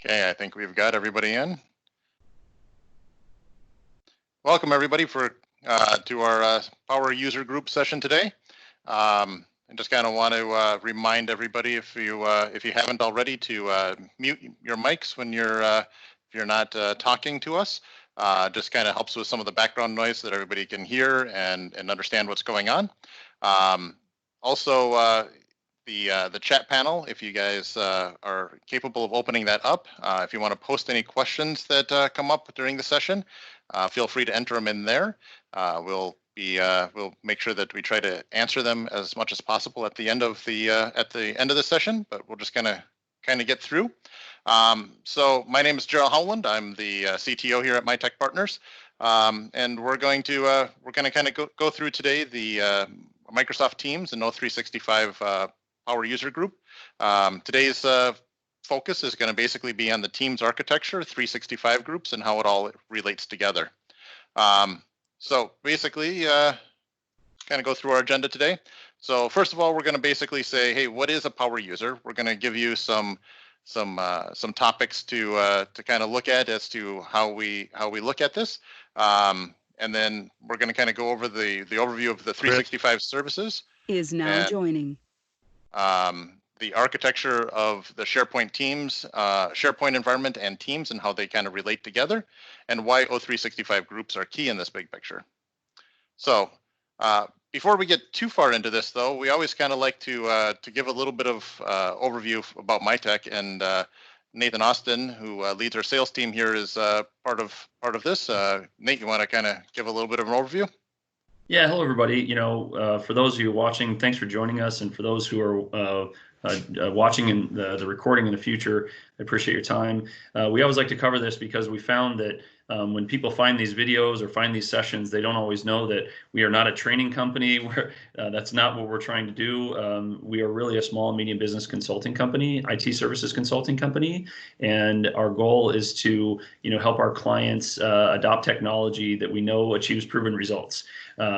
Okay, I think we've got everybody in. Welcome everybody to our Power User Group session today. I just kind of want to remind everybody, if you haven't already, to mute your mics when if you're not talking to us. Just kind of helps with some of the background noise so that everybody can hear and understand what's going on. Also, the chat panel, if you guys are capable of opening that up, if you want to post any questions that come up during the session, feel free to enter them in there. We'll make sure that we try to answer them as much as possible at the end of the session, but we'll just kind of get through. So my name is Gerald Howland. I'm the CTO here at MyTech Partners, and we're going to kind of go through today the Microsoft Teams and O365 Power User Group. Today's focus is going to basically be on the Teams architecture, 365 groups, and how it all relates together. So basically, kind of go through our agenda today. So first of all, we're going to basically say, hey, what is a power user? We're going to give you some topics to kind of look at as to how we look at this. And then we're going to kind of go over the overview of the 365 services. Is now joining. The architecture of the SharePoint Teams, SharePoint environment and Teams, and how they kind of relate together, and why O365 groups are key in this big picture. So before we get too far into this, though, we always kind of like to give a little bit of overview about MyTech, and Nathan Austin, who leads our sales team here, is part of this. Nate, you want to kind of give a little bit of an overview? Yeah, hello everybody. For those of you watching, thanks for joining us, and for those who are watching in the recording in the future, I appreciate your time. We always like to cover this because we found that when people find these videos or find these sessions, they don't always know that we are not a training company. That's not what we're trying to do. We are really a small and medium business consulting company, IT services consulting company, and our goal is to help our clients adopt technology that we know achieves proven results.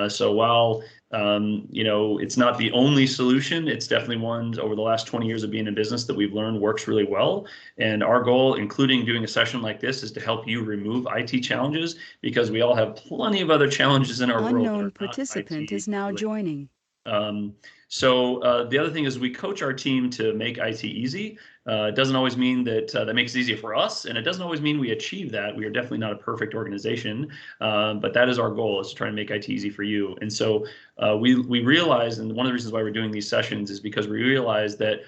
So while it's not the only solution, it's definitely one over the last 20 years of being in business that we've learned works really well. And our goal, including doing a session like this, is to help you remove IT challenges, because we all have plenty of other challenges in our world. Unknown participant is now joining. So the other thing is we coach our team to make IT easy. It doesn't always mean that that makes it easier for us, and it doesn't always mean we achieve that. We are definitely not a perfect organization, but that is our goal, is to try and make IT easy for you. And so we realize, and one of the reasons why we're doing these sessions is because we realize that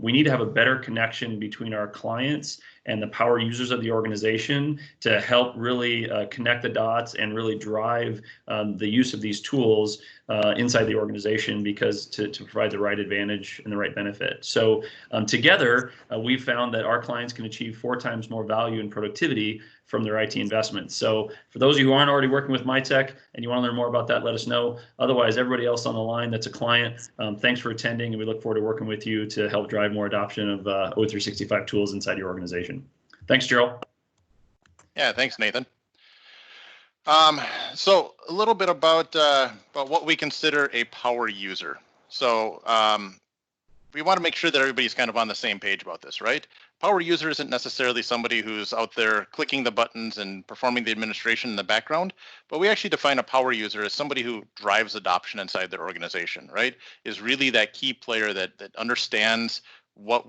we need to have a better connection between our clients and the power users of the organization to help really connect the dots and really drive the use of these tools inside the organization, because to provide the right advantage and the right benefit. So together, we've found that our clients can achieve 4 times more value and productivity from their IT investments. So for those of you who aren't already working with MyTech and you want to learn more about that, let us know. Otherwise, everybody else on the line that's a client, thanks for attending, and we look forward to working with you to help drive more adoption of O365 tools inside your organization. Thanks, Gerald. Yeah, thanks, Nathan. So a little bit about what we consider a power user. So we want to make sure that everybody's kind of on the same page about this, right? Power user isn't necessarily somebody who's out there clicking the buttons and performing the administration in the background, but we actually define a power user as somebody who drives adoption inside their organization, right? Is really that key player that understands what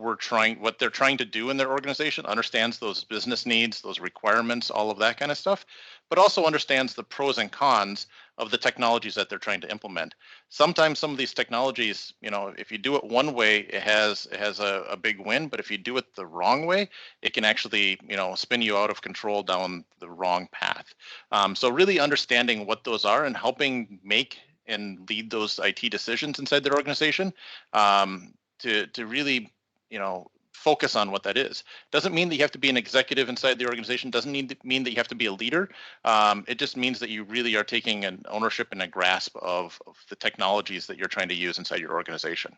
they're trying to do in their organization, understands those business needs, those requirements, all of that kind of stuff, but also understands the pros and cons of the technologies that they're trying to implement. Sometimes some of these technologies, if you do it one way, it has a big win, but if you do it the wrong way, it can actually, spin you out of control down the wrong path. So really understanding what those are and helping make and lead those IT decisions inside their organization, to really, focus on what that is. Doesn't mean that you have to be an executive inside the organization. Doesn't mean that you have to be a leader. It just means that you really are taking an ownership and a grasp of the technologies that you're trying to use inside your organization.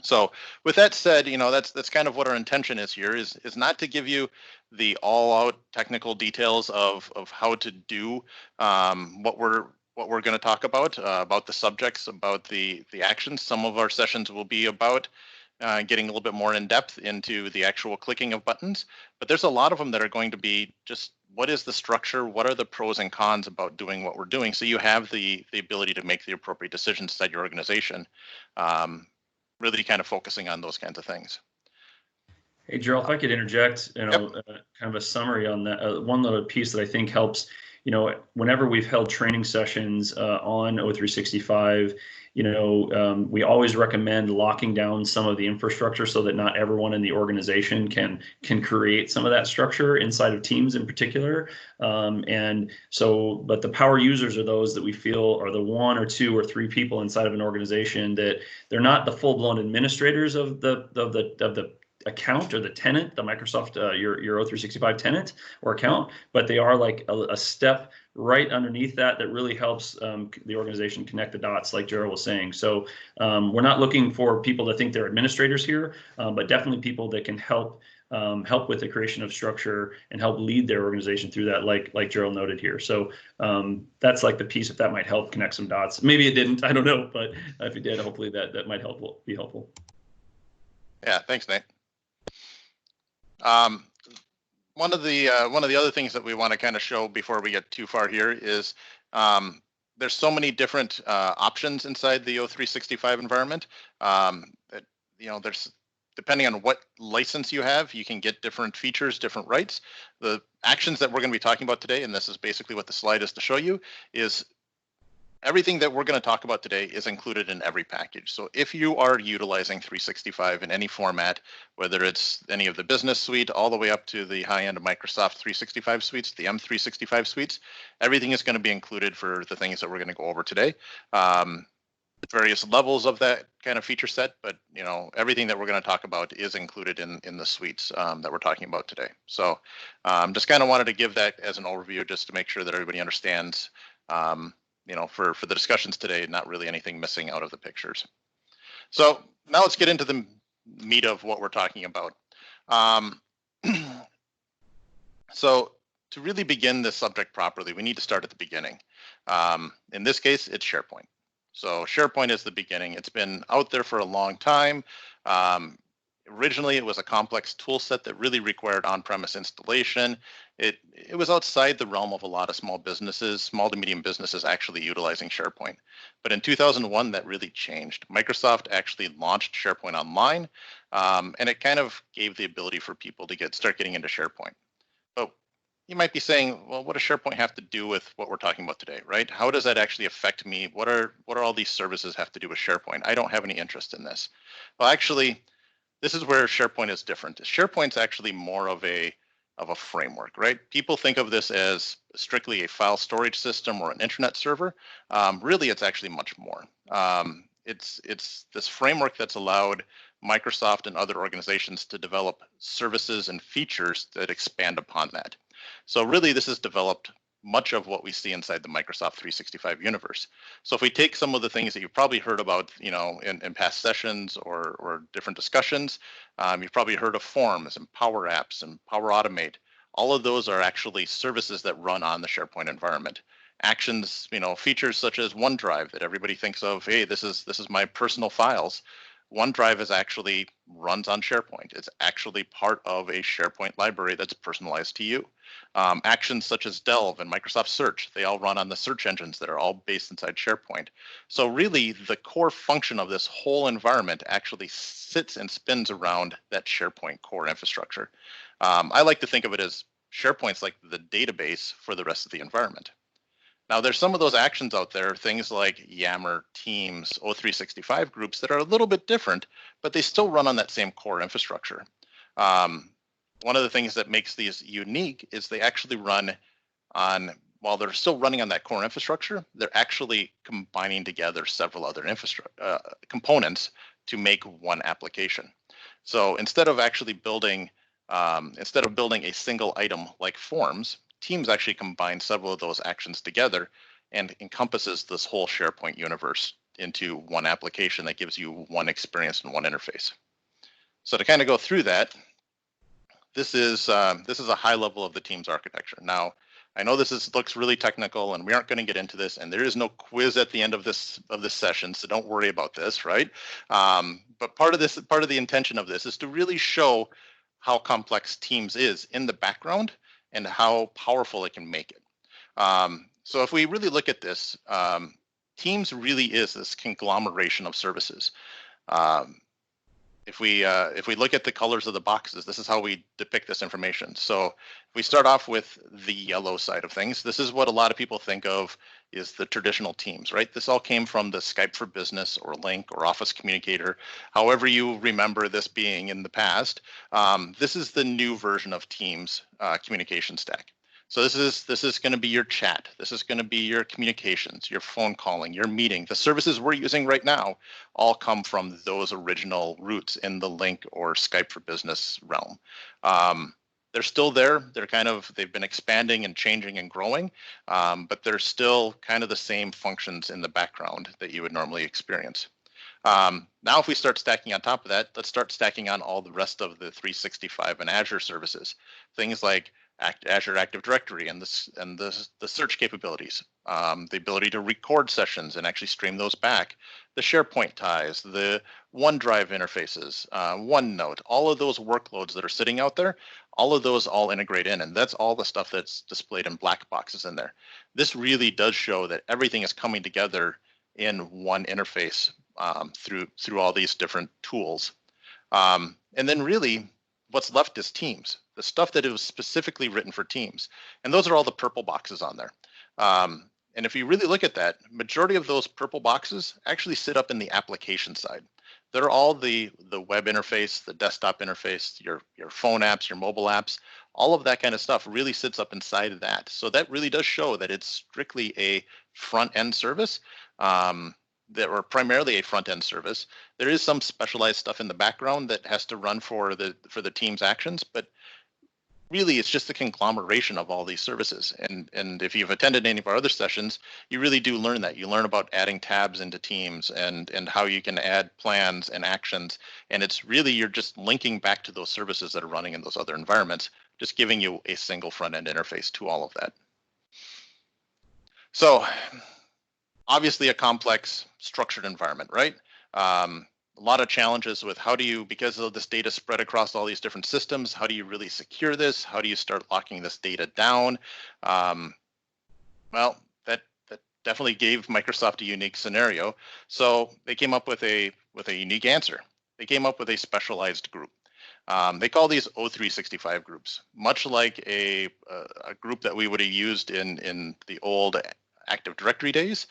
So with that said, that's kind of what our intention is here, is not to give you the all-out technical details of how to do what we're going to talk about the subjects, about the actions. Some of our sessions will be about getting a little bit more in depth into the actual clicking of buttons. But there's a lot of them that are going to be just what is the structure? What are the pros and cons about doing what we're doing? So you have the ability to make the appropriate decisions inside your organization, really kind of focusing on those kinds of things. Hey, Gerald, if I could interject, kind of a summary on that. One little piece that I think helps, whenever we've held training sessions on O365, we always recommend locking down some of the infrastructure so that not everyone in the organization can create some of that structure inside of Teams in particular. But the power users are those that we feel are the 1 or 2 or 3 people inside of an organization that they're not the full-blown administrators of the account or the tenant, the Microsoft, your O365 tenant or account, but they are like a step right underneath that really helps the organization connect the dots, like Gerald was saying. So we're not looking for people to think they're administrators here, but definitely people that can help with the creation of structure and help lead their organization through that, like Gerald noted here. So that's like the piece, if that might help connect some dots. Maybe it didn't, I don't know, but if it did, hopefully that might be helpful. Yeah, thanks, Nate. One of the other things that we want to kind of show before we get too far here is there's so many different options inside the O365 environment. There's, depending on what license you have, you can get different features, different rights. The actions that we're going to be talking about today, and this is basically what the slide is to show you, is everything that we're going to talk about today is included in every package. So if you are utilizing 365 in any format, whether it's any of the business suite all the way up to the high end of Microsoft 365 suites, the M365 suites, everything is going to be included for the things that we're going to go over today. Various levels of that kind of feature set, but everything that we're going to talk about is included in the suites that we're talking about today. So just kind of wanted to give that as an overview just to make sure that everybody understands for the discussions today, not really anything missing out of the pictures. So now let's get into the meat of what we're talking about. So to really begin this subject properly, we need to start at the beginning. In this case, it's SharePoint. So SharePoint is the beginning. It's been out there for a long time. Originally, it was a complex tool set that really required on-premise installation. It was outside the realm of a lot of small to medium businesses actually utilizing SharePoint. But in 2001, that really changed. Microsoft actually launched SharePoint Online, and it kind of gave the ability for people to start getting into SharePoint. But you might be saying, well, what does SharePoint have to do with what we're talking about today, right? How does that actually affect me? What are all these services have to do with SharePoint? I don't have any interest in this. Well, actually, this is where SharePoint is different. SharePoint's actually more of a framework, right? People think of this as strictly a file storage system or an internet server. Really, it's actually much more. It's this framework that's allowed Microsoft and other organizations to develop services and features that expand upon that. So really, this has developed much of what we see inside the Microsoft 365 universe. So if we take some of the things that you've probably heard about, in past sessions or different discussions, you've probably heard of Forms and Power Apps and Power Automate. All of those are actually services that run on the SharePoint environment. Actions, features such as OneDrive that everybody thinks of, hey, this is my personal files. OneDrive actually runs on SharePoint. It's actually part of a SharePoint library that's personalized to you. Actions such as Delve and Microsoft Search, they all run on the search engines that are all based inside SharePoint. So really, the core function of this whole environment actually sits and spins around that SharePoint core infrastructure. I like to think of it as SharePoint's like the database for the rest of the environment. Now, there's some of those actions out there, things like Yammer, Teams, O365 groups that are a little bit different, but they still run on that same core infrastructure. One of the things that makes these unique is they actually run on, while they're still running on that core infrastructure, they're actually combining together several other components to make one application. So instead of building a single item like Forms, Teams actually combines several of those actions together and encompasses this whole SharePoint universe into one application that gives you one experience and one interface. So to kind of go through that, this is a high level of the Teams architecture. Now, I know this looks really technical, and we aren't going to get into this, and there is no quiz at the end of this session, so don't worry about this, right? But part of the intention of this is to really show how complex Teams is in the background and how powerful it can make it. So if we really look at this, Teams really is this conglomeration of services. If we look at the colors of the boxes, this is how we depict this information. So if we start off with the yellow side of things, this is what a lot of people think of is the traditional Teams, right? This all came from the Skype for Business or Link or Office Communicator, however you remember this being in the past. This is the new version of Teams communication stack. So this is going to be your chat. This is going to be your communications, your phone calling, your meeting. The services we're using right now all come from those original roots in the Link or Skype for Business realm. They're still there. They've been expanding and changing and growing, but they're still kind of the same functions in the background that you would normally experience. Now, if we start stacking on top of that, let's start stacking on all the rest of the 365 and Azure services, things like Azure Active Directory and the search capabilities, the ability to record sessions and actually stream those back, the SharePoint ties, the OneDrive interfaces, OneNote, all of those workloads that are sitting out there, all of those all integrate in, and that's all the stuff that's displayed in black boxes in there. This really does show that everything is coming together in one interface through all these different tools. And then really, what's left is Teams, the stuff that was specifically written for Teams. And those are all the purple boxes on there. And if you really look at that, majority of those purple boxes actually sit up in the application side. They're all the web interface, the desktop interface, your phone apps, your mobile apps, all of that kind of stuff really sits up inside of that. So that really does show that it's strictly a front-end service. That were primarily a front-end service. There is some specialized stuff in the background that has to run for the Teams actions, but really it's just the conglomeration of all these services. And if you've attended any of our other sessions, you really do learn that. You learn about adding tabs into Teams and how you can add plans and actions. And it's really, you're just linking back to those services that are running in those other environments, just giving you a single front-end interface to all of that. So obviously a complex structured environment, right? A lot of challenges with how do you, because of this data spread across all these different systems, how do you really secure this? How do you start locking this data down? Well, that definitely gave Microsoft a unique scenario. So they came up with a unique answer. They came up with a specialized group. They call these O365 groups, much like a group that we would have used in the old Active Directory days,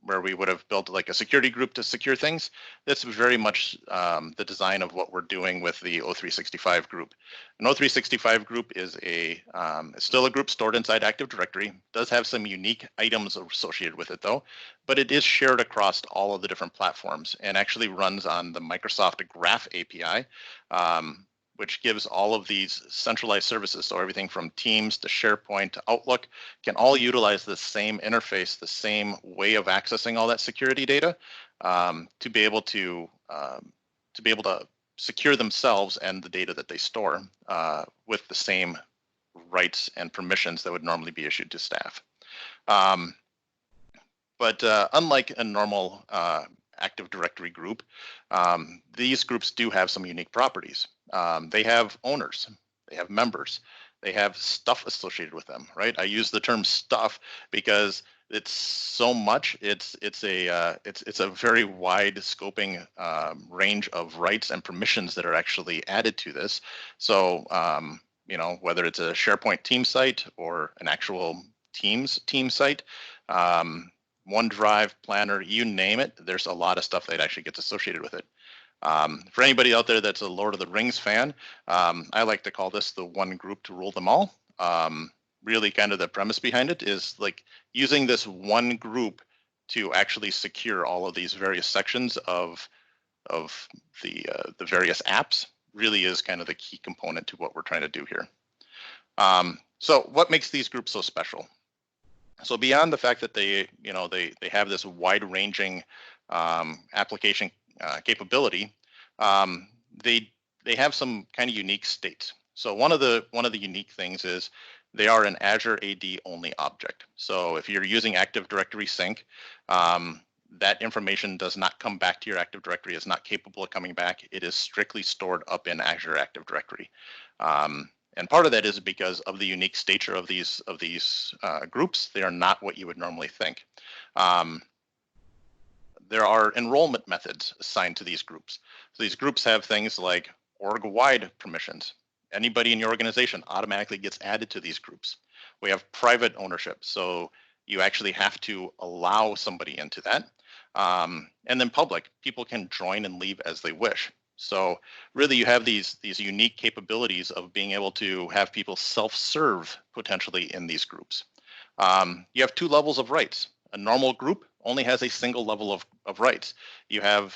where we would have built like a security group to secure things. That's very much the design of what we're doing with the O365 group. An O365 group is still a group stored inside Active Directory. Does have some unique items associated with it though, but it is shared across all of the different platforms and actually runs on the Microsoft Graph API, which gives all of these centralized services. So everything from Teams to SharePoint to Outlook can all utilize the same interface, the same way of accessing all that security data to be able to secure themselves and the data that they store with the same rights and permissions that would normally be issued to staff. But unlike a normal Active Directory group, these groups do have some unique properties. They have owners, they have members, they have stuff associated with them, right? I use the term stuff because it's so much. It's a very wide scoping range of rights and permissions that are actually added to this. So you know, whether it's a SharePoint team site or an actual Teams team site, OneDrive, Planner, you name it, there's a lot of stuff that actually gets associated with it. For anybody out there that's a Lord of the Rings fan, I like to call this the one group to rule them all. Really kind of the premise behind it is like using this one group to actually secure all of these various sections of the various apps really is kind of the key component to what we're trying to do here. So what makes these groups so special? So beyond the fact that they have this wide-ranging application capability, they have some kind of unique states. So one of the unique things is they are an Azure AD only object. So if you're using Active Directory Sync, that information does not come back to your Active Directory, is not capable of coming back. It is strictly stored up in Azure Active Directory. And part of that is because of the unique stature of these groups. They are not what you would normally think. There are enrollment methods assigned to these groups. So these groups have things like org-wide permissions. Anybody in your organization automatically gets added to these groups. We have private ownership, so you actually have to allow somebody into that. And then public, people can join and leave as they wish. So really you have these unique capabilities of being able to have people self-serve potentially in these groups. You have 2 levels of rights. A normal group only has a single level of rights. You have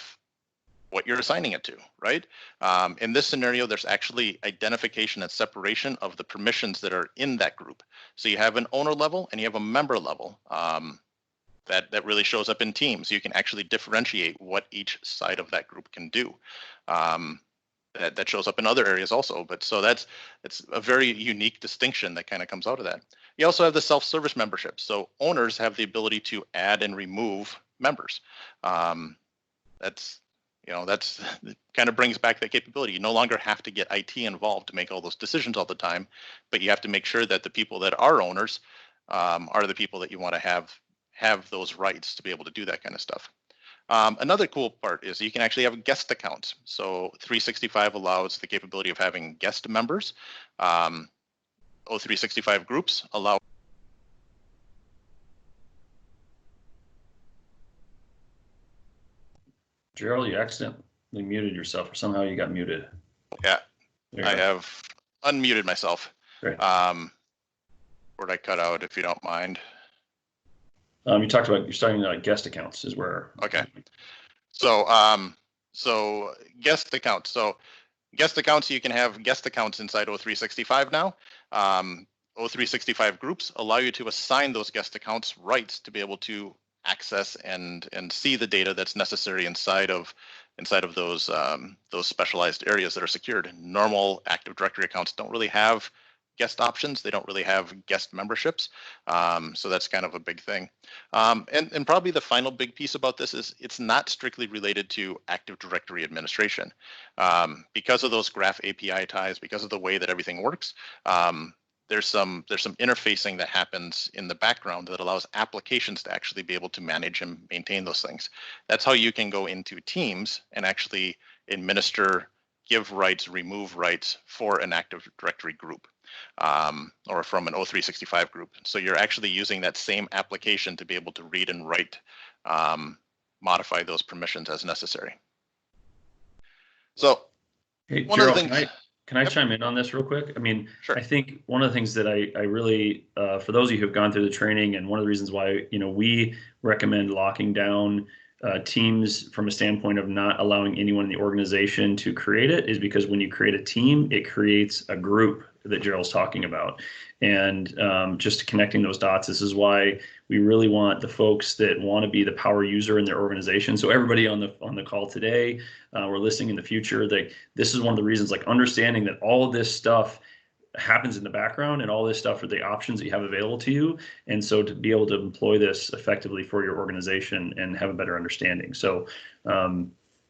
what you're assigning it to, right? In this scenario, there's actually identification and separation of the permissions that are in that group. So you have an owner level and you have a member level. That really shows up in Teams. You can actually differentiate what each side of that group can do. That shows up in other areas also, but so it's a very unique distinction that kind of comes out of that. You also have the self-service membership. So owners have the ability to add and remove members. That's kind of brings back that capability. You no longer have to get IT involved to make all those decisions all the time, but you have to make sure that the people that are owners are the people that you want to have those rights to be able to do that kind of stuff. Another cool part is you can actually have guest accounts. So 365 allows the capability of having guest members. O365 groups allow. Gerald, you accidentally muted yourself, or somehow you got muted. Yeah, I have unmuted myself. Great. Where'd I cut out, if you don't mind? You talked about you're starting guest accounts is where. Okay. So so guest accounts. So guest accounts, you can have guest accounts inside O365 now. O365 groups allow you to assign those guest accounts rights to be able to access and see the data that's necessary inside of those specialized areas that are secured. Normal Active Directory accounts don't really have guest options. They don't really have guest memberships. So that's kind of a big thing. And probably the final big piece about this is it's not strictly related to Active Directory administration. Because of those graph API ties, because of the way that everything works, there's some interfacing that happens in the background that allows applications to actually be able to manage and maintain those things. That's how you can go into Teams and actually administer, give rights, remove rights for an Active Directory group. Or from an O365 group. So you're actually using that same application to be able to read and write, modify those permissions as necessary. So hey, one Gerald, of the things, can I chime in on this real quick? I mean, sure. I think one of the things that I really, for those of you who have gone through the training, and one of the reasons why, we recommend locking down teams from a standpoint of not allowing anyone in the organization to create it is because when you create a team, it creates a group that Gerald's talking about. And just connecting those dots, this is why we really want the folks that want to be the power user in their organization. So everybody on the call today, we're listening in the future, this is one of the reasons, understanding that all of this stuff happens in the background and all this stuff are the options that you have available to you. And so to be able to employ this effectively for your organization and have a better understanding. So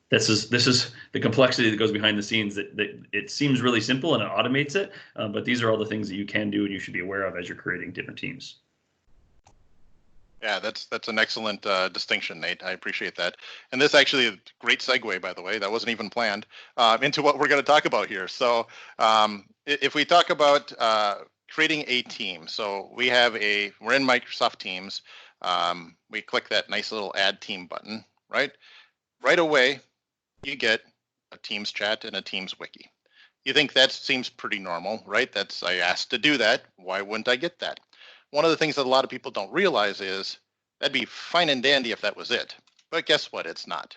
this is the complexity that goes behind the scenes that it seems really simple and it automates it. But these are all the things that you can do and you should be aware of as you're creating different teams. Yeah, that's an excellent distinction, Nate. I appreciate that. And this actually is a great segue, by the way. That wasn't even planned into what we're going to talk about here. So if we talk about creating a team, so we're in Microsoft Teams. We click that nice little add team button, right? Right away, you get a Teams chat and a Teams wiki. You think that seems pretty normal, right? I asked to do that. Why wouldn't I get that? One of the things that a lot of people don't realize is that'd be fine and dandy if that was it. But guess what? It's not.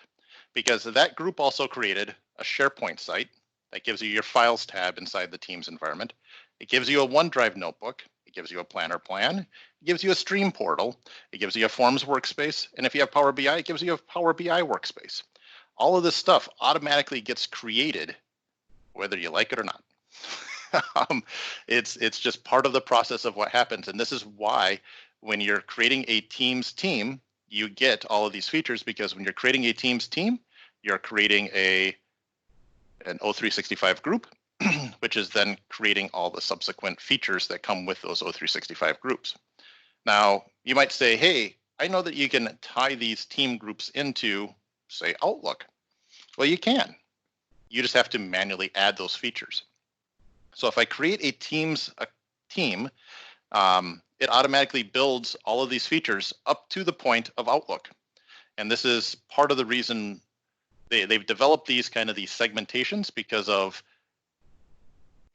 Because that group also created a SharePoint site that gives you your files tab inside the Teams environment. It gives you a OneDrive notebook. It gives you a planner plan. It gives you a stream portal. It gives you a Forms workspace. And if you have Power BI, it gives you a Power BI workspace. All of this stuff automatically gets created, whether you like it or not. It's just part of the process of what happens. And this is why when you're creating a Teams team, you get all of these features, because when you're creating a Teams team, you're creating an O365 group, which is then creating all the subsequent features that come with those O365 groups. Now, you might say, hey, I know that you can tie these team groups into, say, Outlook. Well, you can. You just have to manually add those features. So if I create a team, it automatically builds all of these features up to the point of Outlook. And this is part of the reason they've developed these segmentations, because of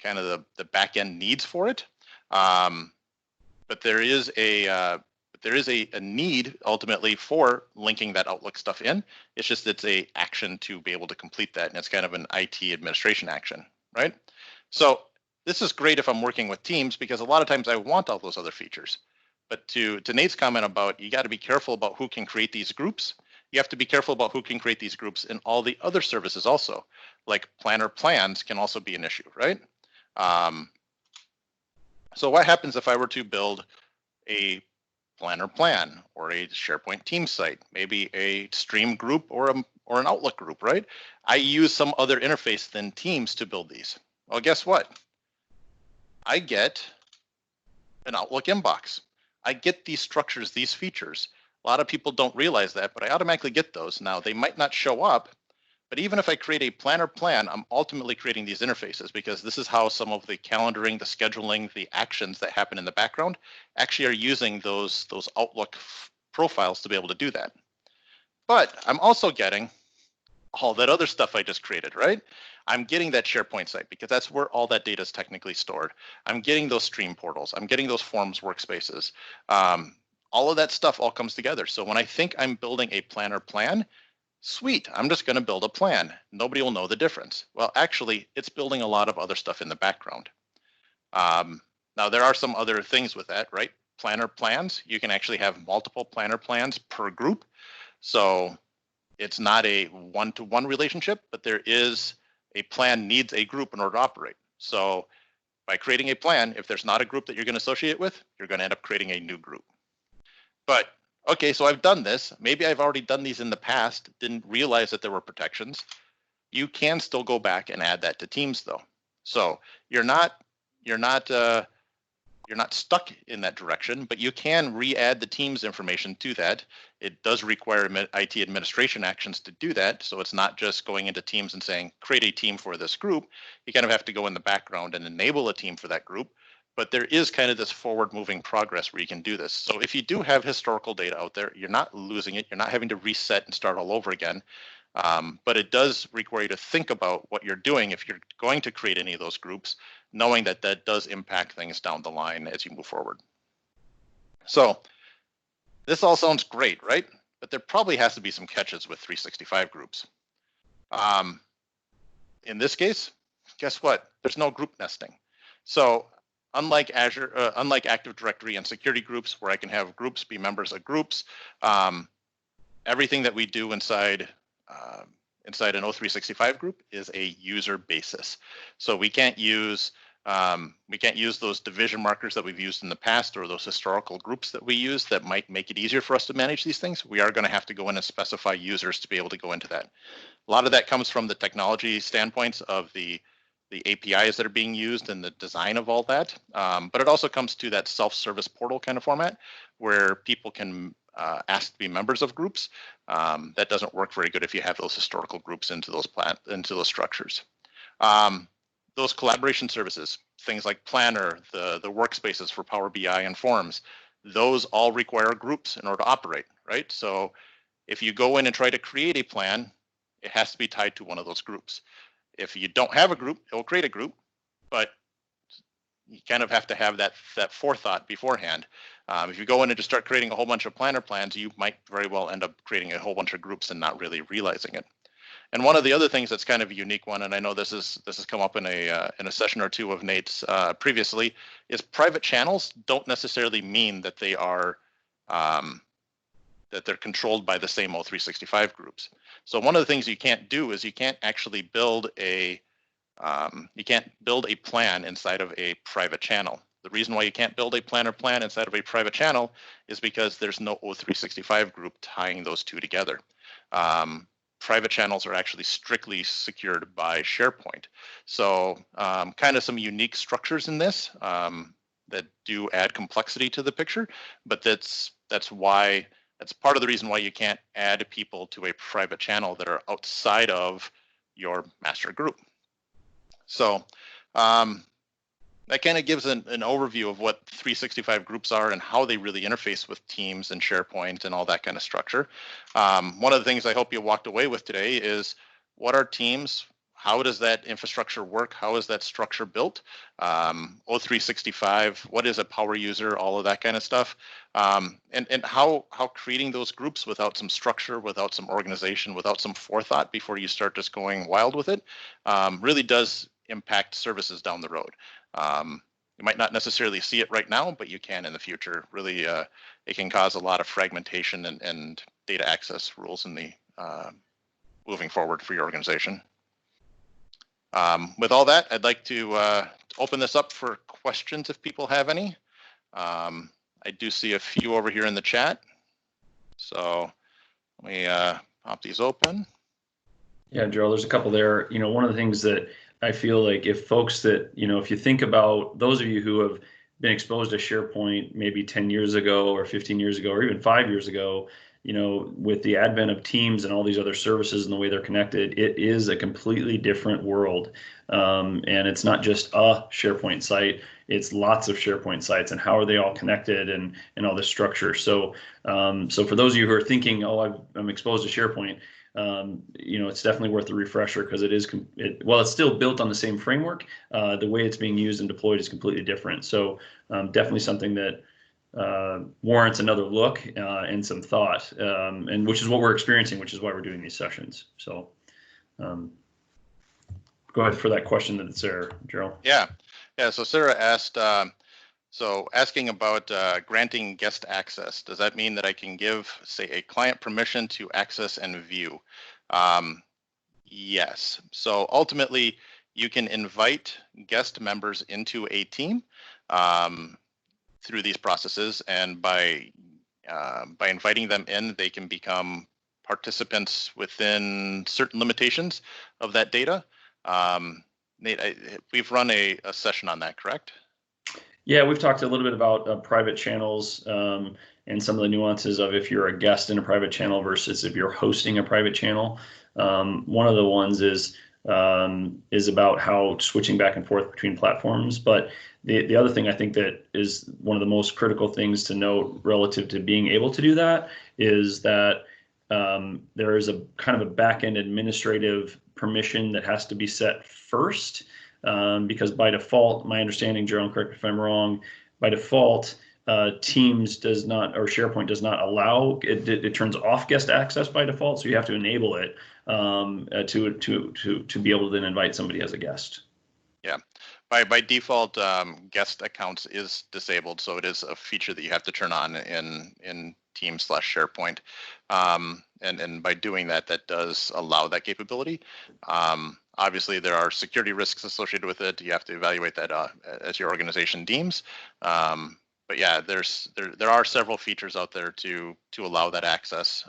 kind of the back end needs for it. But there is a need ultimately for linking that Outlook stuff in. It's just it's a action to be able to complete that, and it's kind of an IT administration action, right? So this is great if I'm working with Teams, because a lot of times I want all those other features. But to Nate's comment about, you got to be careful about who can create these groups. You have to be careful about who can create these groups in all the other services also, like planner plans can also be an issue, right? So what happens if I were to build a planner plan or a SharePoint team site, maybe a stream group or an Outlook group, right? I use some other interface than Teams to build these. Well, guess what? I get an Outlook inbox. I get these structures, these features. A lot of people don't realize that, but I automatically get those. Now, they might not show up, but even if I create a planner plan, I'm ultimately creating these interfaces, because this is how some of the calendaring, the scheduling, the actions that happen in the background actually are using those Outlook profiles to be able to do that. But I'm also getting all that other stuff I just created, right? I'm getting that SharePoint site, because that's where all that data is technically stored. I'm getting those stream portals. I'm getting those forms workspaces. All of that stuff all comes together. So when I think I'm building a planner plan, sweet, I'm just going to build a plan. Nobody will know the difference. Well, actually, it's building a lot of other stuff in the background. Now, there are some other things with that, right? Planner plans, you can actually have multiple planner plans per group. So it's not a one-to-one relationship, but there is a plan needs a group in order to operate. So by creating a plan, if there's not a group that you're going to associate with, you're going to end up creating a new group. But okay, so I've done this. Maybe I've already done these in the past, didn't realize that there were protections. You can still go back and add that to Teams though. So you're not stuck in that direction, but you can re-add the Teams information to that. It does require IT administration actions to do that. So it's not just going into Teams and saying, create a team for this group. You kind of have to go in the background and enable a team for that group. But there is kind of this forward moving progress where you can do this. So if you do have historical data out there, you're not losing it. You're not having to reset and start all over again. But it does require you to think about what you're doing if you're going to create any of those groups, knowing that that does impact things down the line as you move forward. So this all sounds great, right? But there probably has to be some catches with 365 groups. In this case, guess what? There's no group nesting. So unlike Azure, unlike Active Directory and security groups, where I can have groups be members of groups, everything that we do inside an O365 group is a user basis. So we can't use those division markers that we've used in the past, or those historical groups that we use that might make it easier for us to manage these things. We are going to have to go in and specify users to be able to go into that. A lot of that comes from the technology standpoints of the APIs that are being used and the design of all that. But it also comes to that self-service portal kind of format where people can ask to be members of groups. That doesn't work very good if you have those historical groups into those structures. Those collaboration services, things like Planner, the workspaces for Power BI and Forms, those all require groups in order to operate, right? So if you go in and try to create a plan, it has to be tied to one of those groups. If you don't have a group, it will create a group, but you kind of have to have that forethought beforehand. If you go in and just start creating a whole bunch of planner plans, you might very well end up creating a whole bunch of groups and not really realizing it. And one of the other things that's kind of a unique one, and I know this has come up in a session or two of Nate's previously, is private channels don't necessarily mean that they are that they're controlled by the same O365 groups. So one of the things you can't do is you can't actually build a You can't build a plan inside of a private channel. The reason why you can't build a planner plan inside of a private channel is because there's no O365 group tying those two together. Private channels are actually strictly secured by SharePoint. So kind of some unique structures in this that do add complexity to the picture, but that's part of the reason why you can't add people to a private channel that are outside of your master group. So that kind of gives an overview of what 365 groups are and how they really interface with Teams and SharePoint and all that kind of structure. One of the things I hope you walked away with today is what are Teams? How does that infrastructure work? How is that structure built? O365, what is a power user? All of that kind of stuff. And how creating those groups without some structure, without some organization, without some forethought before you start just going wild with it, really does impact services down the road. You might not necessarily see it right now, but you can in the future. Really, it can cause a lot of fragmentation and data access rules in the moving forward for your organization. With all that, I'd like to open this up for questions if people have any. I do see a few over here in the chat. So let me pop these open. Yeah, Joe, there's a couple there. One of the things that I feel like if folks that, if you think about those of you who have been exposed to SharePoint maybe 10 years ago or 15 years ago or even 5 years ago, with the advent of Teams and all these other services and the way they're connected, it is a completely different world. And it's not just a SharePoint site, it's lots of SharePoint sites, and how are they all connected and all this structure. So for those of you who are thinking, oh, I'm exposed to SharePoint, it's definitely worth the refresher because while it's still built on the same framework, the way it's being used and deployed is completely different. So definitely something that warrants another look and some thought, and which is what we're experiencing, which is why we're doing these sessions. So go ahead for that question that's there, Gerald. Yeah. So Sarah asked, so asking about granting guest access, does that mean that I can give, say, a client permission to access and view? Yes. So ultimately, you can invite guest members into a team through these processes, and by inviting them in, they can become participants within certain limitations of that data. Nate, we've run a session on that, correct? Yeah, we've talked a little bit about private channels and some of the nuances of if you're a guest in a private channel versus if you're hosting a private channel. One of the ones is about how switching back and forth between platforms. But the other thing I think that is one of the most critical things to note relative to being able to do that is that there is a kind of a back-end administrative permission that has to be set first. Because by default, my understanding, Gerald, correct me if I'm wrong, by default, Teams does not, or SharePoint does not allow, it turns off guest access by default, so you have to enable it to be able to then invite somebody as a guest. Yeah. By default, guest accounts is disabled, so it is a feature that you have to turn on in Teams/SharePoint. And by doing that, that does allow that capability. Obviously, there are security risks associated with it. You have to evaluate that as your organization deems. But yeah, there are several features out there to allow that access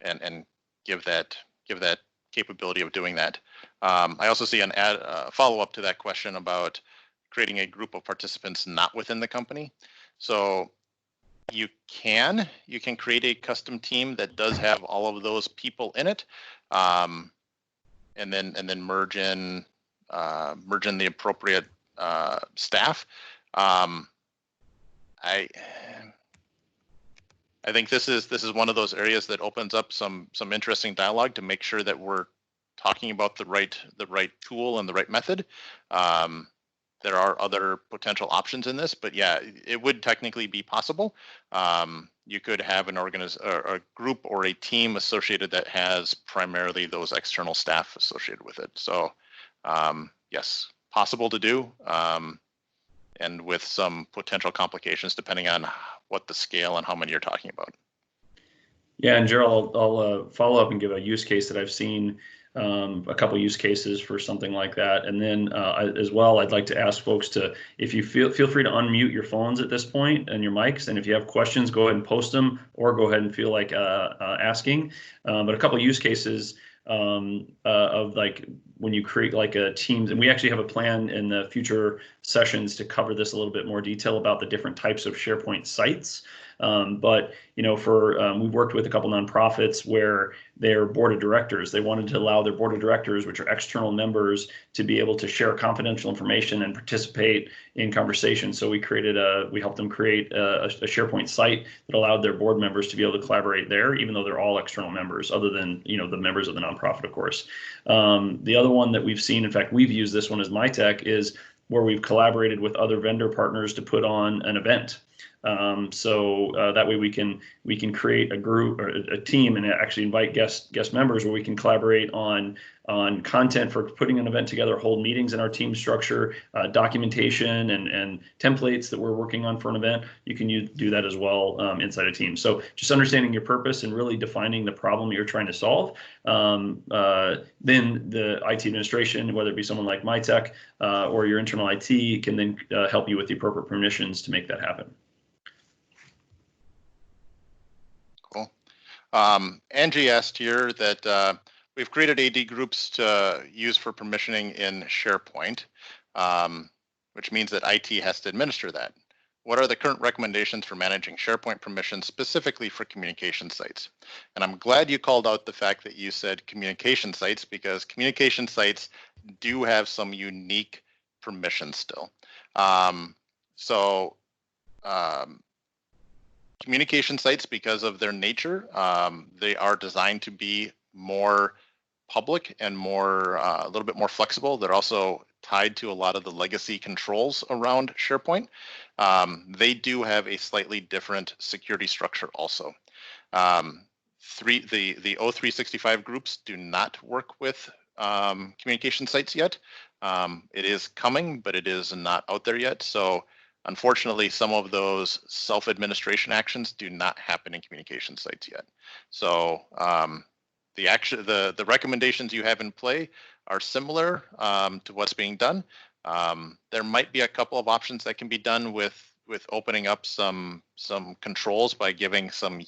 and give that capability of doing that. I also see an follow-up to that question about creating a group of participants not within the company. So you can create a custom team that does have all of those people in it, and then merge in the appropriate staff. I think this is one of those areas that opens up some interesting dialogue to make sure that we're talking about the right tool and the right method. There are other potential options in this, but yeah, it would technically be possible. You could have a group or a team associated that has primarily those external staff associated with it. So yes, possible to do, and with some potential complications depending on what the scale and how many you're talking about. Yeah, and Gerald, I'll follow up and give a use case that I've seen, a couple use cases for something like that. And then as well, I'd like to ask folks to, if you feel free to unmute your phones at this point and your mics. And if you have questions, go ahead and post them, or go ahead and feel like asking. But a couple use cases of like when you create like a Teams, and we actually have a plan in the future sessions to cover this a little bit more detail about the different types of SharePoint sites. But we've worked with a couple nonprofits where their board of directors, they wanted to allow their board of directors, which are external members, to be able to share confidential information and participate in conversations. So we helped them create a SharePoint site that allowed their board members to be able to collaborate there, even though they're all external members, other than the members of the nonprofit, of course. The other one that we've seen, in fact, we've used this one as MyTech, is where we've collaborated with other vendor partners to put on an event. That way we can create a group or a team and actually invite guest members where we can collaborate on content for putting an event together, hold meetings in our team structure, documentation and templates that we're working on for an event. You can do that as well inside a team. So just understanding your purpose and really defining the problem you're trying to solve. Then the IT administration, whether it be someone like MyTech or your internal IT, can then help you with the appropriate permissions to make that happen. Cool. Angie asked here that we've created AD groups to use for permissioning in SharePoint, which means that IT has to administer that. What are the current recommendations for managing SharePoint permissions specifically for communication sites? And I'm glad you called out the fact that you said communication sites, because communication sites do have some unique permissions still. Communication sites, because of their nature, they are designed to be more public and more a little bit more flexible. They're also tied to a lot of the legacy controls around SharePoint. They do have a slightly different security structure also. The O365 groups do not work with communication sites yet. It is coming, but it is not out there yet. So unfortunately, some of those self-administration actions do not happen in communication sites yet. So the recommendations you have in play are similar to what's being done. There might be a couple of options that can be done with opening up some controls by giving some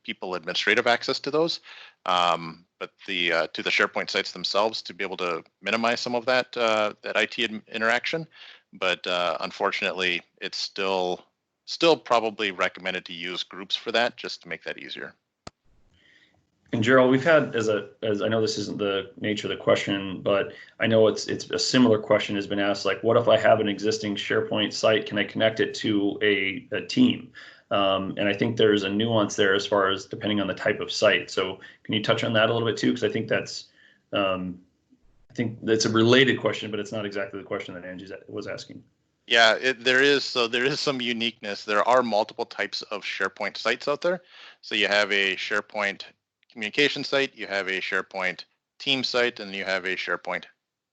people administrative access to those. But to the SharePoint sites themselves to be able to minimize some of that IT interaction. But unfortunately, it's still probably recommended to use groups for that, just to make that easier. And Gerald, we've had, as I know this isn't the nature of the question, but I know it's a similar question has been asked, like, what if I have an existing SharePoint site? Can I connect it to a team? And I think there's a nuance there as far as depending on the type of site. So can you touch on that a little bit too? Because I think that's a related question, but it's not exactly the question that Angie was asking. Yeah, there is some uniqueness. There are multiple types of SharePoint sites out there. So you have a SharePoint communication site, you have a SharePoint team site, and you have a SharePoint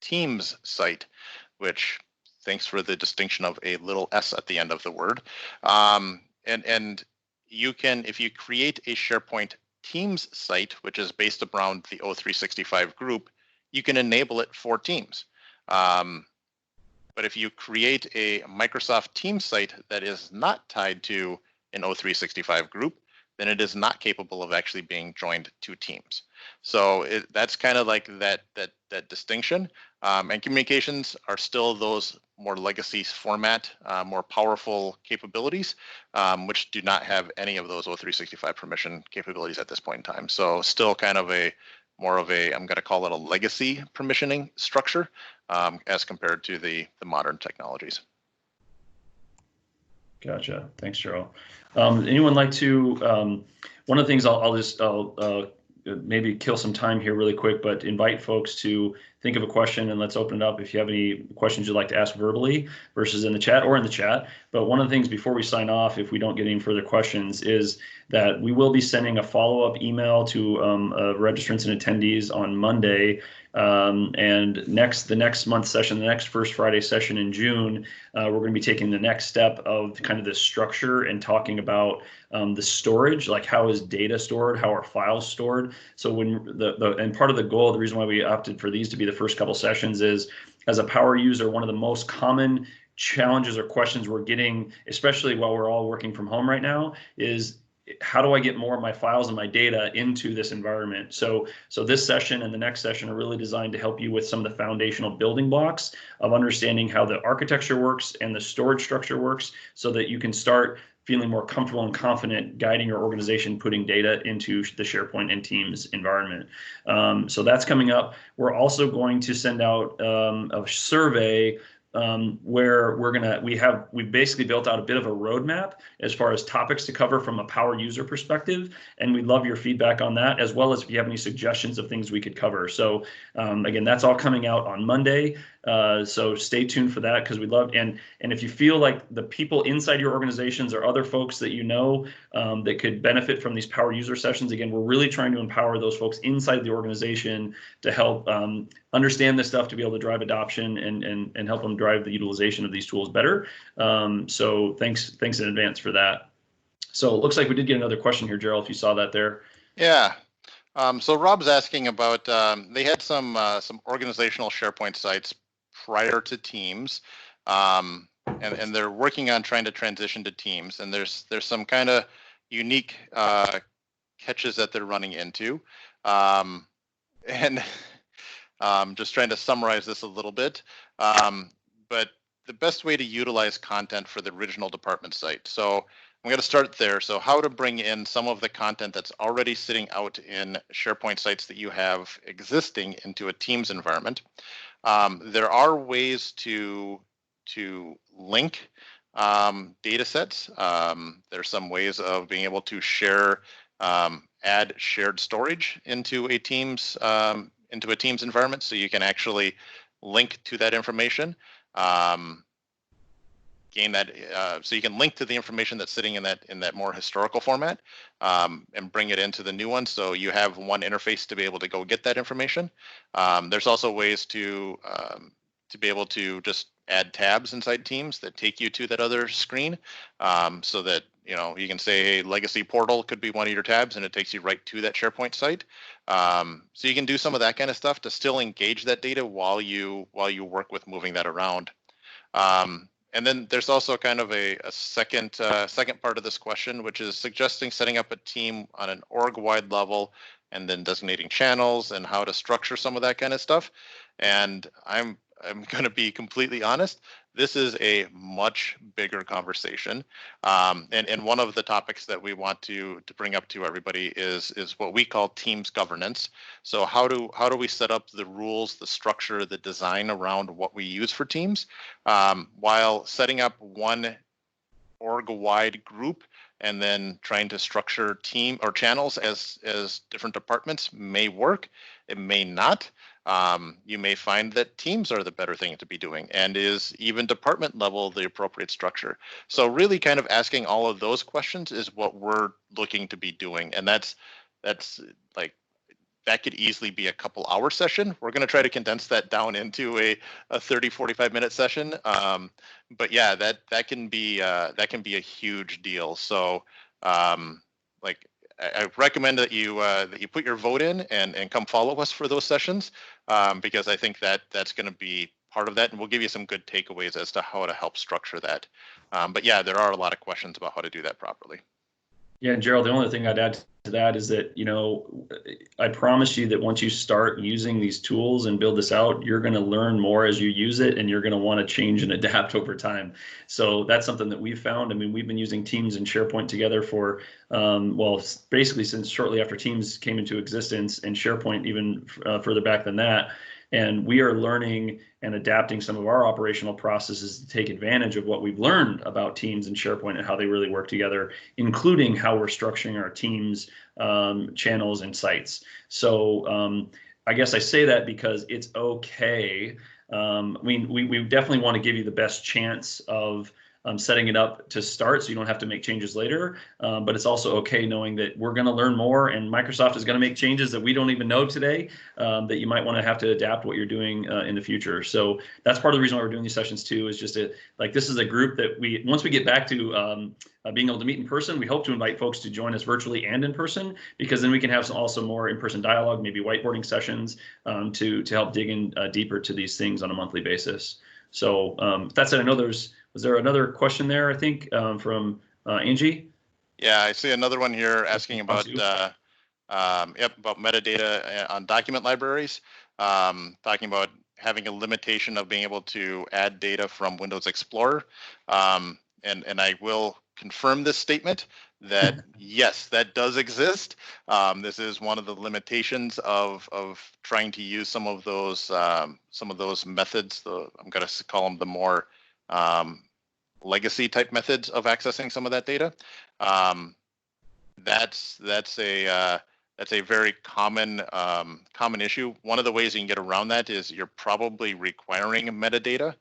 Teams site, which, thanks for the distinction of a little s at the end of the word. And you can, if you create a SharePoint Teams site, which is based around the O365 group, you can enable it for Teams. But if you create a Microsoft Teams site that is not tied to an O365 group, then it is not capable of actually being joined to Teams. So that's kind of like that distinction. And communications are still those more legacy format, more powerful capabilities, which do not have any of those O365 permission capabilities at this point in time. So still kind of more of a, I'm going to call it a legacy permissioning structure as compared to the modern technologies. Gotcha. Thanks, Cheryl. Anyone like to? One of the things I'll maybe kill some time here really quick, but invite folks to think of a question and let's open it up if you have any questions you'd like to ask verbally versus in the chat or in the chat. But one of the things before we sign off, if we don't get any further questions, is that we will be sending a follow-up email to registrants and attendees on Monday. And the next month session, the next first Friday session in June, we're going to be taking the next step of kind of this structure and talking about the storage, like how is data stored, how are files stored. So when and part of the goal, the reason why we opted for these to be the first couple sessions is, as a power user, one of the most common challenges or questions we're getting, especially while we're all working from home right now, is how do I get more of my files and my data into this environment? So this session and the next session are really designed to help you with some of the foundational building blocks of understanding how the architecture works and the storage structure works, so that you can start feeling more comfortable and confident guiding your organization, putting data into the SharePoint and Teams environment. So that's coming up. We're also going to send out a survey where we've basically built out a bit of a roadmap as far as topics to cover from a power user perspective, and we'd love your feedback on that, as well as if you have any suggestions of things we could cover. So again, that's all coming out on Monday. So stay tuned for that, because we'd love, and if you feel like the people inside your organizations or other folks that you know that could benefit from these power user sessions, again, we're really trying to empower those folks inside the organization to help understand this stuff, to be able to drive adoption and help them drive the utilization of these tools better. So thanks in advance for that. So it looks like we did get another question here, Gerald, if you saw that there. Yeah. So Rob's asking about, they had some organizational SharePoint sites prior to Teams, and they're working on trying to transition to Teams, and there's some kind of unique catches that they're running into, and just trying to summarize this a little bit. But the best way to utilize content for the original department site. So I'm going to start there. So how to bring in some of the content that's already sitting out in SharePoint sites that you have existing into a Teams environment. There are ways to link data sets. There's some ways of being able to share, add shared storage into a Teams environment, so you can actually link to that information. Gain that, so you can link to the information that's sitting in that more historical format, and bring it into the new one, so you have one interface to be able to go get that information. There's also ways to be able to just add tabs inside Teams that take you to that other screen, so that you can say, hey, legacy portal could be one of your tabs, and it takes you right to that SharePoint site. So you can do some of that kind of stuff to still engage that data while you work with moving that around. And then there's also kind of a second part of this question, which is suggesting setting up a team on an org-wide level and then designating channels and how to structure some of that kind of stuff. And I'm going to be completely honest, this is a much bigger conversation. And one of the topics that we want to bring up to everybody is what we call Teams governance. So how do we set up the rules, the structure, the design around what we use for Teams, while setting up one org-wide group and then trying to structure team or channels as different departments may work. It may not. You may find that teams are the better thing to be doing, and is even department level the appropriate structure. So really kind of asking all of those questions is what we're looking to be doing. And that's like, that could easily be a couple hour session. We're going to try to condense that down into a 30, 45-minute session. But yeah, that can be a huge deal. So like, I recommend that you put your vote in and come follow us for those sessions, because I think that's going to be part of that, and we'll give you some good takeaways as to how to help structure that. But yeah, there are a lot of questions about how to do that properly. Yeah, and Gerald, the only thing I'd add to that is that, I promise you that once you start using these tools and build this out, you're going to learn more as you use it, and you're going to want to change and adapt over time. So that's something that we've found. I mean, we've been using Teams and SharePoint together for, basically since shortly after Teams came into existence, and SharePoint even further back than that. And we are learning and adapting some of our operational processes to take advantage of what we've learned about Teams and SharePoint and how they really work together, including how we're structuring our teams channels and sites. So I guess I say that because it's okay. We definitely want to give you the best chance of setting it up to start so you don't have to make changes later. But it's also okay knowing that we're going to learn more, and Microsoft is going to make changes that we don't even know today, that you might want to have to adapt what you're doing in the future. So that's part of the reason why we're doing these sessions too, is just this is a group that once we get back to being able to meet in person, we hope to invite folks to join us virtually and in person, because then we can have some also more in-person dialogue, maybe whiteboarding sessions to help dig in deeper to these things on a monthly basis. So that said, I know was there another question there, I think, from Angie? Yeah, I see another one here asking about about metadata on document libraries, talking about having a limitation of being able to add data from Windows Explorer. And I will confirm this statement that yes, that does exist. This is one of the limitations of trying to use some of those methods. I'm going to call them the more legacy type methods of accessing some of that data. That's a very common issue. One of the ways you can get around that is you're probably requiring metadata.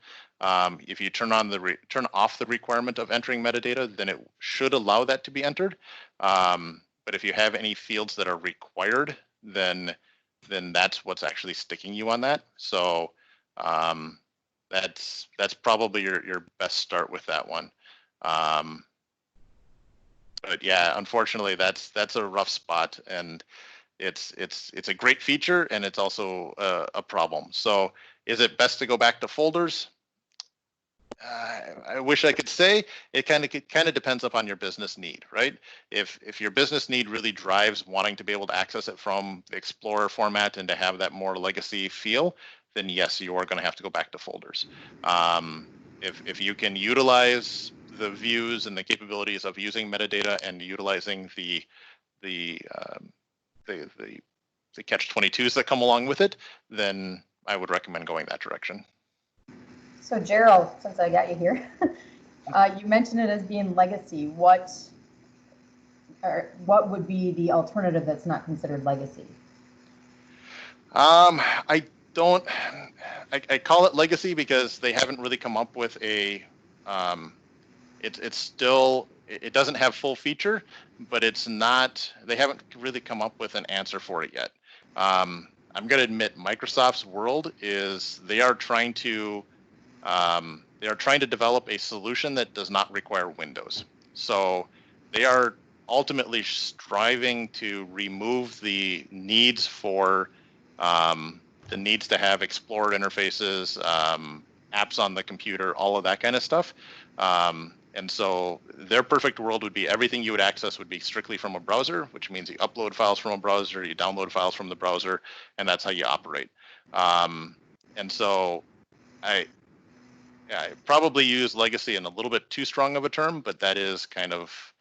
If you turn off the requirement of entering metadata, then it should allow that to be entered. But if you have any fields that are required, then that's what's actually sticking you on that. So that's probably your best start with that one. But yeah, unfortunately, that's a rough spot, and it's a great feature, and it's also a problem. So is it best to go back to folders? I wish I could say. It kind of depends upon your business need, right? If your business need really drives wanting to be able to access it from the Explorer format and to have that more legacy feel, then yes, you are going to have to go back to folders. If you can utilize the views and the capabilities of using metadata and utilizing the catch-22s that come along with it, then I would recommend going that direction. So Gerald, since I got you here, you mentioned it as being legacy. What would be the alternative that's not considered legacy? I call it legacy because they haven't really come up with a it doesn't have full feature, but it's not, they haven't really come up with an answer for it yet. I'm going to admit Microsoft's world is they are trying to develop a solution that does not require Windows. So they are ultimately striving to remove the needs for the needs to have Explorer interfaces, apps on the computer, all of that kind of stuff. And so their perfect world would be everything you would access would be strictly from a browser, which means you upload files from a browser, you download files from the browser, and that's how you operate. And so I probably use legacy in a little bit too strong of a term, but that is kind of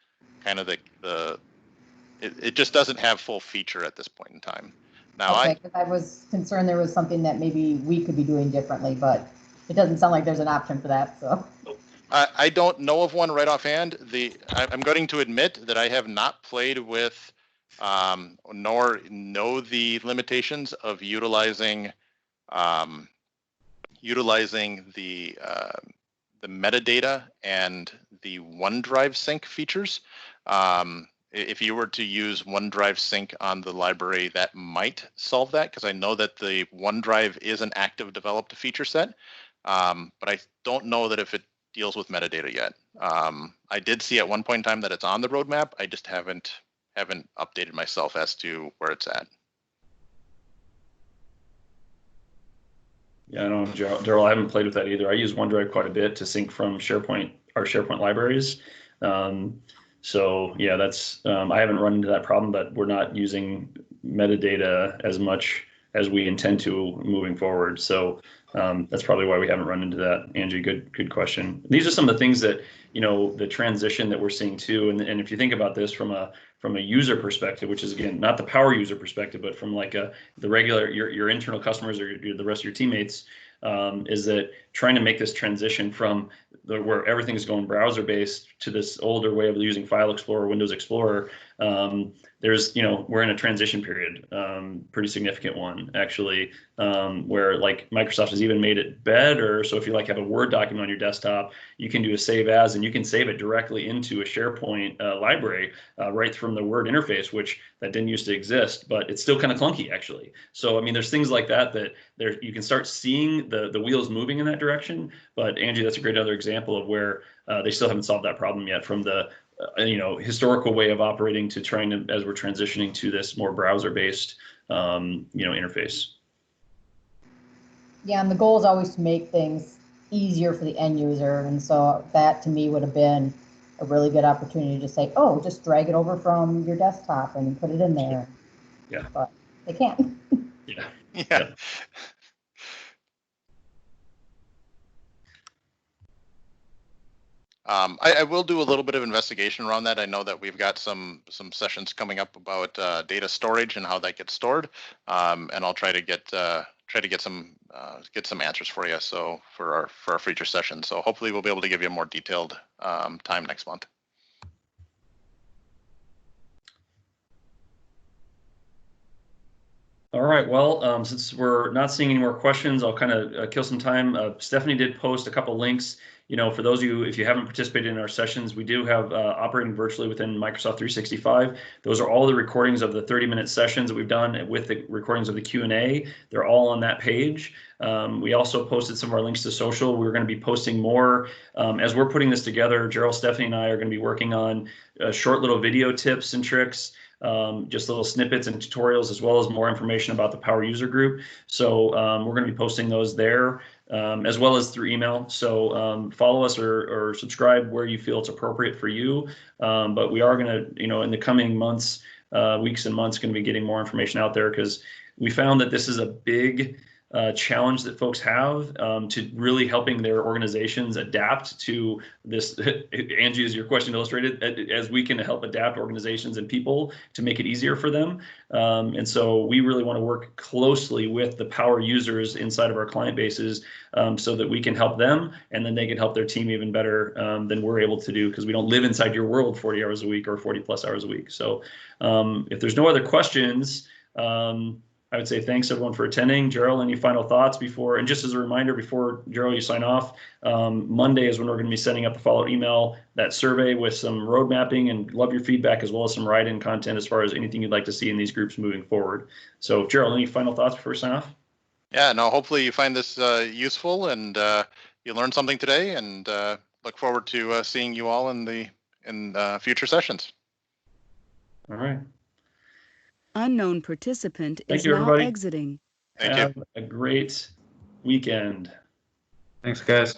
it just doesn't have full feature at this point in time. Now, okay, because I was concerned there was something that maybe we could be doing differently, but it doesn't sound like there's an option for that. So I don't know of one right offhand. I'm going to admit that I have not played with nor know the limitations of utilizing the metadata and the OneDrive sync features. If you were to use OneDrive sync on the library, that might solve that, because I know that the OneDrive is an active developed feature set, but I don't know that if it deals with metadata yet. I did see at one point in time that it's on the roadmap. I just haven't updated myself as to where it's at. Yeah, I know, Daryl, I haven't played with that either. I use OneDrive quite a bit to sync from our SharePoint libraries. So yeah, that's I haven't run into that problem, but we're not using metadata as much as we intend to moving forward. So that's probably why we haven't run into that. Angie, good question. These are some of the things that, the transition that we're seeing too. And if you think about this from a user perspective, which is again not the power user perspective, but from like the regular your internal customers or the rest of your teammates, is that trying to make this transition from where everything's going browser based to this older way of using File Explorer, Windows Explorer, There's, we're in a transition period, pretty significant one actually, where like Microsoft has even made it better. So if you like have a Word document on your desktop, you can do a save as, and you can save it directly into a SharePoint library right from the Word interface, which that didn't used to exist, but it's still kind of clunky actually. So I mean, there's things like that there you can start seeing the wheels moving in that direction. But Angie, that's a great other example of where they still haven't solved that problem yet, from the historical way of operating to trying to, as we're transitioning to this more browser-based, interface. Yeah, and the goal is always to make things easier for the end user, and so that to me would have been a really good opportunity to say, oh, just drag it over from your desktop and put it in there. Yeah. But they can't. Yeah. Yeah. I will do a little bit of investigation around that. I know that we've got some sessions coming up about data storage and how that gets stored, and I'll try to get some answers for you. So for our future session. So hopefully we'll be able to give you a more detailed time next month. All right. Well, since we're not seeing any more questions, I'll kind of kill some time. Stephanie did post a couple links. For those of you, if you haven't participated in our sessions, we do have operating virtually within Microsoft 365. Those are all the recordings of the 30-minute sessions that we've done with the recordings of the Q&A. They're all on that page. We also posted some of our links to social. We're going to be posting more. As we're putting this together, Gerald, Stephanie, and I are going to be working on short little video tips and tricks, just little snippets and tutorials, as well as more information about the Power User Group. So we're going to be posting those there, as well as through email. So follow us or subscribe where you feel it's appropriate for you. But we are going to, in the coming months, weeks and months, going to be getting more information out there, because we found that this is a big challenge that folks have to really helping their organizations adapt to this. Angie, as your question illustrated, as we can help adapt organizations and people to make it easier for them. And so we really want to work closely with the power users inside of our client bases, so that we can help them, and then they can help their team even better than we're able to do, because we don't live inside your world 40 hours a week or 40 plus hours a week. So if there's no other questions, I would say thanks everyone for attending. Gerald, any final thoughts before? And just as a reminder, before Gerald, you sign off, Monday is when we're going to be sending up the follow-up email, that survey with some road mapping, and love your feedback, as well as some write-in content as far as anything you'd like to see in these groups moving forward. So Gerald, any final thoughts before we sign off? Yeah, no, hopefully you find this useful, and you learned something today, and look forward to seeing you all in future sessions. All right. Unknown participant Thank is you, now everybody. exiting. Thank you. Have a great weekend. Thanks, guys.